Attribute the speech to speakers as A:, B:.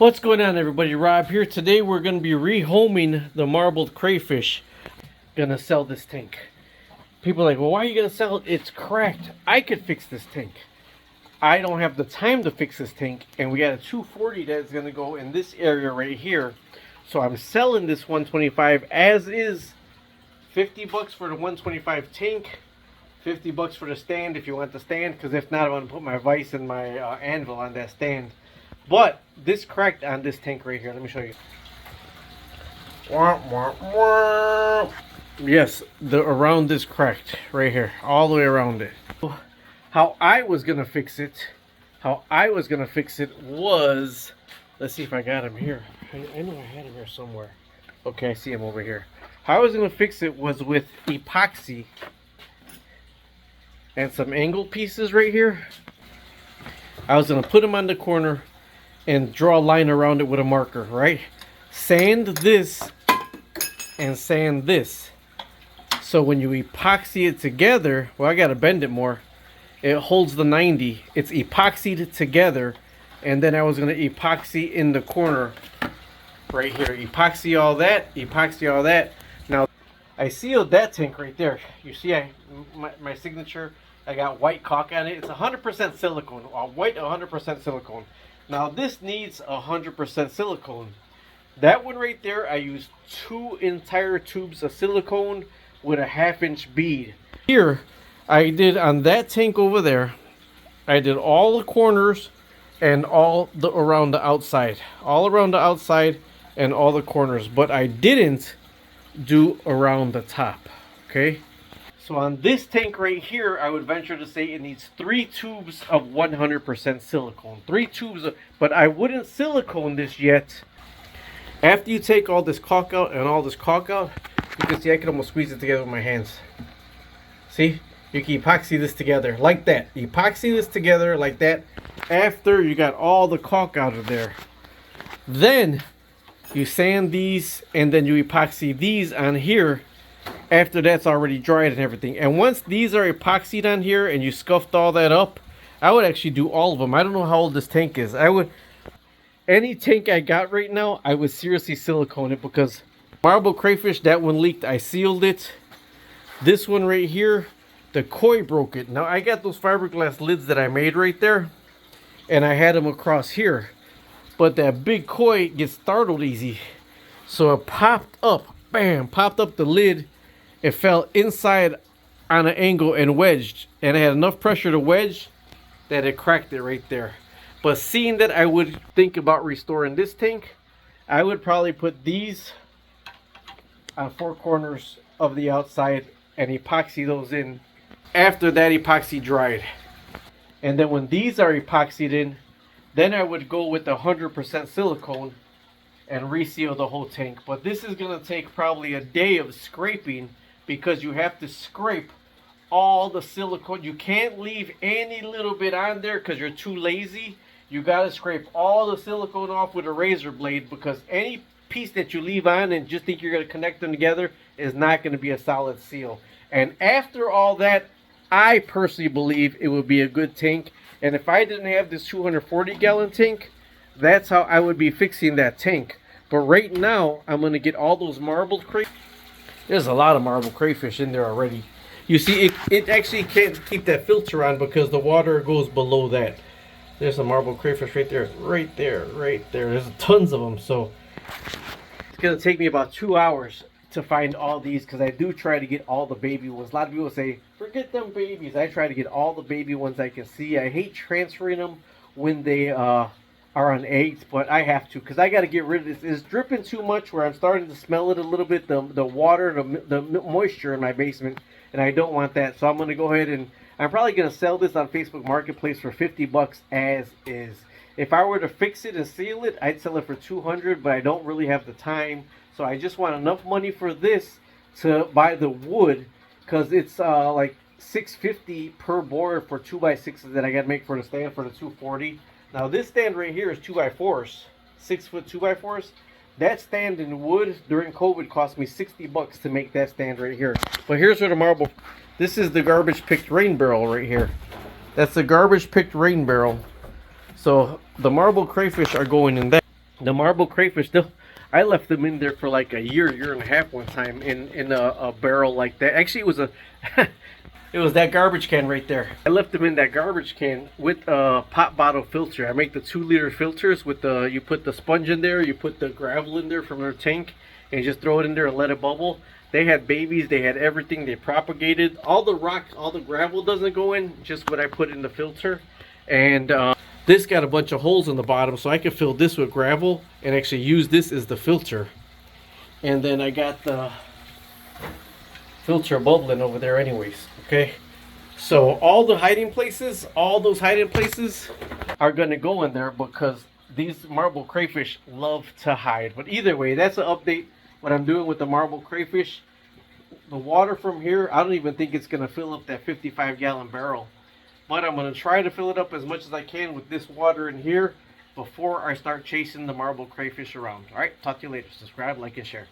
A: What's going on, everybody? Rob here. Today we're going to be rehoming the marbled crayfish. Gonna sell this tank. People are like, well, why are you gonna sell it? It's cracked. I could fix this tank. I don't have the time to fix this tank, and we got a 240 that's gonna go in this area right here. So I'm selling this 125 as is. 50 bucks for the 125 tank, 50 bucks for the stand if you want the stand, because if not, I'm gonna put my vise and my anvil on that stand. But this cracked on this tank right here. Let me show you. Yes, the around this cracked right here, all the way around it. How I was gonna fix it, was, let's see if I got him here. I know I had him here somewhere. Okay, I see him over here. How I was gonna fix it was with epoxy and some angle pieces right here. I was gonna put them on the corner and draw a line around it with a marker, right? Sand this and sand this. So when you epoxy it together, well, I gotta bend it more. It holds the 90. It's epoxied together, and then I was gonna epoxy in the corner right here. Epoxy all that, epoxy all that. Now, I sealed that tank right there. You see my signature? I got white caulk on it. It's 100% silicone, white 100% silicone. Now this needs 100% silicone. That one right there, I used 2 entire tubes of silicone with a 1/2-inch bead. Here, I did on that tank over there, I did all the corners and all the around the outside. All around the outside and all the corners. But I didn't do around the top, okay? So on this tank right here, I would venture to say it needs 3 tubes of 100% silicone. 3 tubes of, but I wouldn't silicone this yet. After you take all this caulk out and all this caulk out, you can see I can almost squeeze it together with my hands. See? You can epoxy this together like that. Epoxy this together like that after you got all the caulk out of there. Then you sand these and then you epoxy these on here after that's already dried and everything. And once these are epoxied on here and you scuffed all that up, I would actually do all of them. I don't know how old this tank is. Any tank I got right now, I would seriously silicone it, because marble crayfish, that one leaked. I sealed it. This one right here, the koi broke it. Now I got those fiberglass lids that I made right there, and I had them across here. But that big koi gets startled easy. So it popped up, bam, popped up the lid. It fell inside on an angle and wedged. And it had enough pressure to wedge that it cracked it right there. But seeing that I would think about restoring this tank, I would probably put these on 4 corners of the outside and epoxy those in after that epoxy dried. And then when these are epoxied in, then I would go with 100% silicone and reseal the whole tank. But this is going to take probably a day of scraping, because you have to scrape all the silicone. You can't leave any little bit on there because you're too lazy. You got to scrape all the silicone off with a razor blade, because any piece that you leave on and just think you're going to connect them together is not going to be a solid seal. And after all that, I personally believe it would be a good tank. And if I didn't have this 240-gallon tank, that's how I would be fixing that tank. But right now, I'm going to get all those marbled crayfish. There's a lot of marbled crayfish in there already. You see, it actually can't keep that filter on because the water goes below that. There's a marbled crayfish right there, right there, right there. There's tons of them. So it's going to take me about 2 hours to find all these, because I do try to get all the baby ones. A lot of people say, forget them babies. I try to get all the baby ones I can see. I hate transferring them when they are on eggs, but I have to, because I got to get rid of this. It's dripping too much where I'm starting to smell it a little bit, the water, the moisture in my basement, and I don't want that. So I'm going to go ahead and I'm probably going to sell this on Facebook Marketplace for 50 bucks as is. If I were to fix it and seal it, I'd sell it for 200, but I don't really have the time. So I just want enough money for this to buy the wood, because it's like $6.50 per board for 2x6s that I got to make for the stand for the 240. Now this stand right here is 2x4s, 6-foot 2x4s. That stand in wood during COVID cost me 60 bucks to make that stand right here. But here's where the marble, this is the garbage picked rain barrel right here. That's the garbage picked rain barrel. So the marble crayfish are going in that. The marble crayfish, I left them in there for like a year and a half one time in a barrel like that. Actually, it was a it was that garbage can right there. I left them in that garbage can with a pop bottle filter. I make the 2-liter filters with the, you put the sponge in there, you put the gravel in there from their tank, and you just throw it in there and let it bubble. They had babies, they had everything, they propagated. All the rock, all the gravel doesn't go in, just what I put in the filter. And this got a bunch of holes in the bottom, so I could fill this with gravel and actually use this as the filter. And then I got the filter bubbling over there anyways, okay? So all the hiding places, all those hiding places are gonna go in there because these marble crayfish love to hide. But either way, that's an update what I'm doing with the marble crayfish. The water from here, I don't even think it's gonna fill up that 55-gallon barrel. But I'm going to try to fill it up as much as I can with this water in here before I start chasing the marble crayfish around. Alright, talk to you later. Subscribe, like, and share.